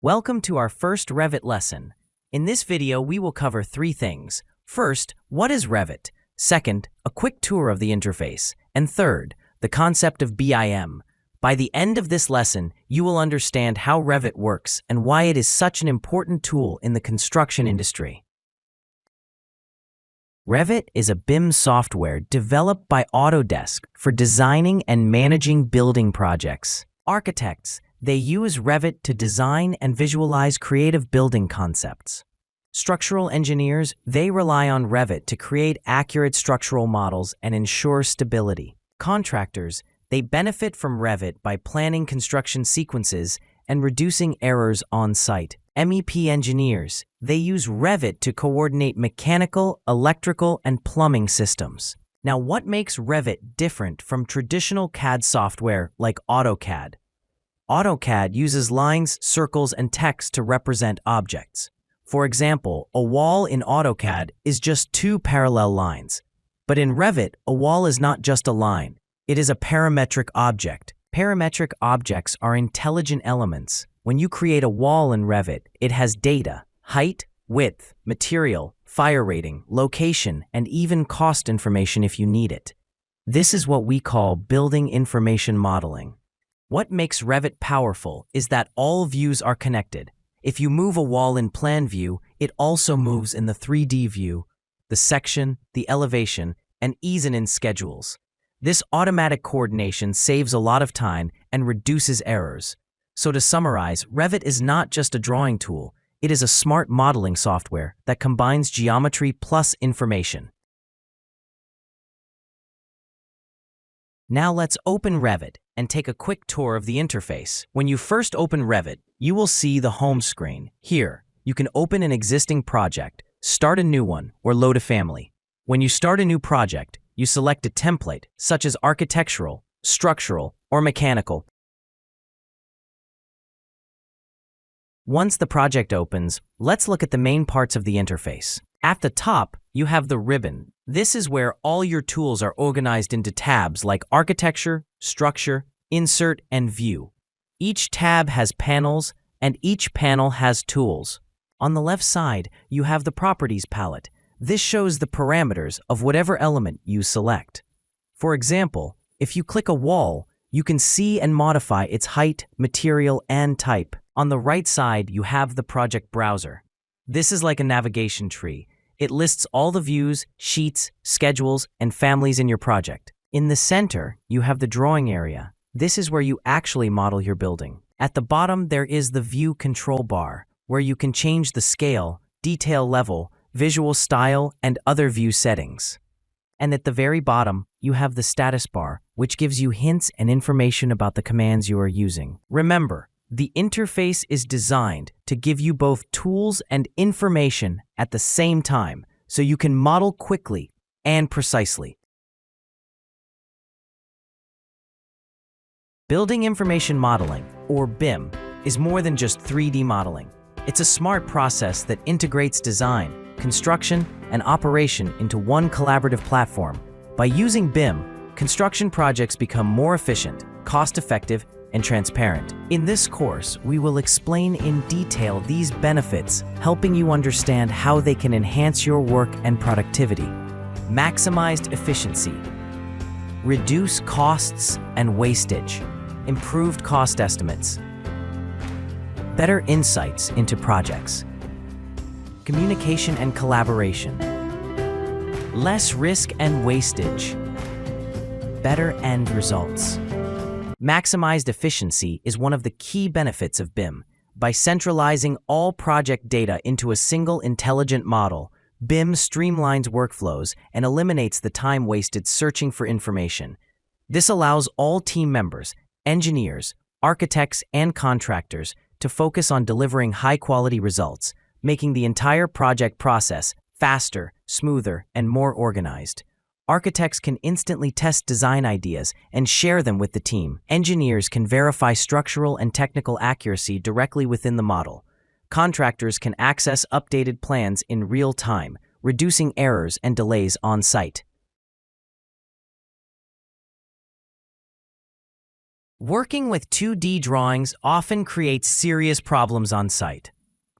Welcome to our first Revit lesson. In this video, we will cover three things. First, what is Revit? Second, a quick tour of the interface. And third, the concept of BIM. By the end of this lesson, you will understand how Revit works and why it is such an important tool in the construction industry. Revit is a BIM software developed by Autodesk for designing and managing building projects. Architects, they use Revit to design and visualize creative building concepts. Structural engineers, they rely on Revit to create accurate structural models and ensure stability. Contractors, they benefit from Revit by planning construction sequences and reducing errors on site. MEP engineers, they use Revit to coordinate mechanical, electrical, and plumbing systems. Now, what makes Revit different from traditional CAD software like AutoCAD? AutoCAD uses lines, circles, and text to represent objects. For example, a wall in AutoCAD is just two parallel lines. But in Revit, a wall is not just a line. It is a parametric object. Parametric objects are intelligent elements. When you create a wall in Revit, it has data, height, width, material, fire rating, location, and even cost information if you need it. This is what we call building information modeling. What makes Revit powerful is that all views are connected. If you move a wall in plan view, it also moves in the 3D view, the section, the elevation, and even in schedules. This automatic coordination saves a lot of time and reduces errors. So to summarize, Revit is not just a drawing tool, it is a smart modeling software that combines geometry plus information. Now let's open Revit and take a quick tour of the interface. When you first open Revit, you will see the home screen. Here, you can open an existing project, start a new one, or load a family. When you start a new project, you select a template, such as architectural, structural, or mechanical. Once the project opens, let's look at the main parts of the interface. At the top, you have the ribbon. This is where all your tools are organized into tabs like Architecture, Structure, Insert, and View. Each tab has panels, and each panel has tools. On the left side, you have the Properties palette. This shows the parameters of whatever element you select. For example, if you click a wall, you can see and modify its height, material, and type. On the right side, you have the project browser. This is like a navigation tree. It lists all the views, sheets, schedules, and families in your project. In the center, you have the drawing area. This is where you actually model your building. At the bottom, there is the view control bar, where you can change the scale, detail level, visual style, and other view settings. And at the very bottom, you have the status bar, which gives you hints and information about the commands you are using. Remember, the interface is designed to give you both tools and information at the same time, so you can model quickly and precisely. Building information modeling, or BIM, is more than just 3D modeling. It's a smart process that integrates design, construction, and operation into one collaborative platform. By using BIM, construction projects become more efficient, cost-effective, and transparent. In this course, we will explain in detail these benefits, helping you understand how they can enhance your work and productivity. Maximized efficiency, reduce costs and wastage, improved cost estimates, better insights into projects, communication and collaboration, less risk and wastage, better end results. Maximized efficiency is one of the key benefits of BIM. By centralizing all project data into a single intelligent model, BIM streamlines workflows and eliminates the time wasted searching for information. This allows all team members, engineers, architects, and contractors to focus on delivering high-quality results, making the entire project process faster, smoother, and more organized. Architects can instantly test design ideas and share them with the team. Engineers can verify structural and technical accuracy directly within the model. Contractors can access updated plans in real time, reducing errors and delays on site. Working with 2D drawings often creates serious problems on site.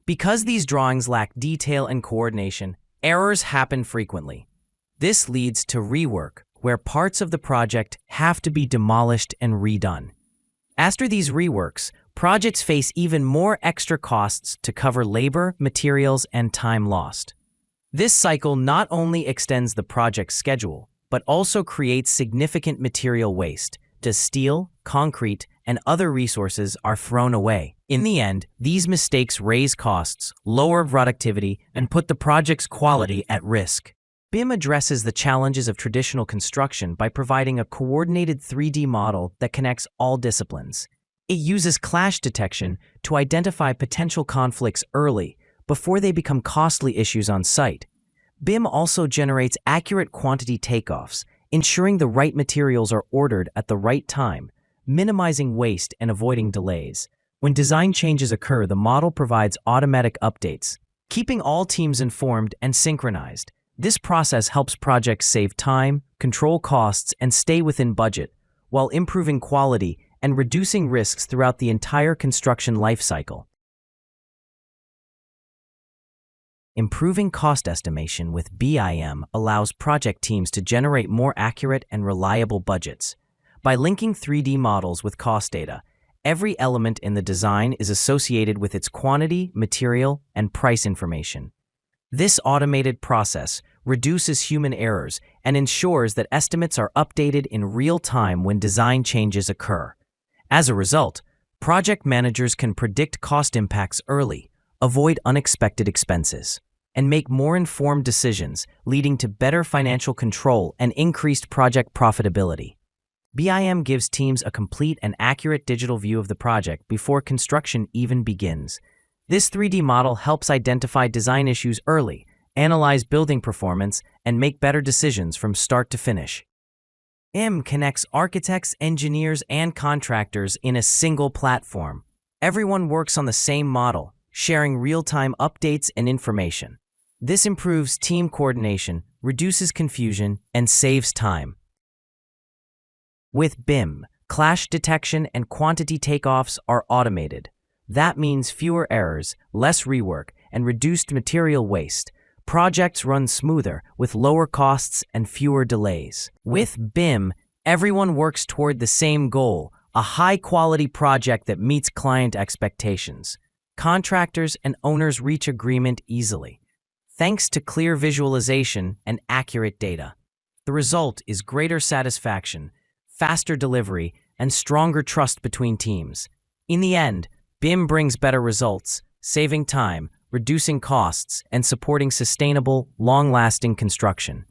Because these drawings lack detail and coordination, errors happen frequently. This leads to rework, where parts of the project have to be demolished and redone. After these reworks, projects face even more extra costs to cover labor, materials, and time lost. This cycle not only extends the project schedule, but also creates significant material waste, as steel, concrete, and other resources are thrown away. In the end, these mistakes raise costs, lower productivity, and put the project's quality at risk. BIM addresses the challenges of traditional construction by providing a coordinated 3D model that connects all disciplines. It uses clash detection to identify potential conflicts early, before they become costly issues on site. BIM also generates accurate quantity takeoffs, ensuring the right materials are ordered at the right time, minimizing waste and avoiding delays. When design changes occur, the model provides automatic updates, keeping all teams informed and synchronized. This process helps projects save time, control costs, and stay within budget, while improving quality and reducing risks throughout the entire construction lifecycle. Improving cost estimation with BIM allows project teams to generate more accurate and reliable budgets. By linking 3D models with cost data, every element in the design is associated with its quantity, material, and price information. This automated process reduces human errors and ensures that estimates are updated in real time when design changes occur. As a result, project managers can predict cost impacts early, avoid unexpected expenses, and make more informed decisions, leading to better financial control and increased project profitability. BIM gives teams a complete and accurate digital view of the project before construction even begins. This 3D model helps identify design issues early, analyze building performance, and make better decisions from start to finish. BIM connects architects, engineers, and contractors in a single platform. Everyone works on the same model, sharing real-time updates and information. This improves team coordination, reduces confusion, and saves time. With BIM, clash detection and quantity takeoffs are automated. That means fewer errors, less rework, and reduced material waste. Projects run smoother with lower costs and fewer delays. With BIM, everyone works toward the same goal, a high-quality project that meets client expectations. Contractors and owners reach agreement easily, thanks to clear visualization and accurate data. The result is greater satisfaction, faster delivery, and stronger trust between teams. In the end, BIM brings better results, saving time, reducing costs, and supporting sustainable, long-lasting construction.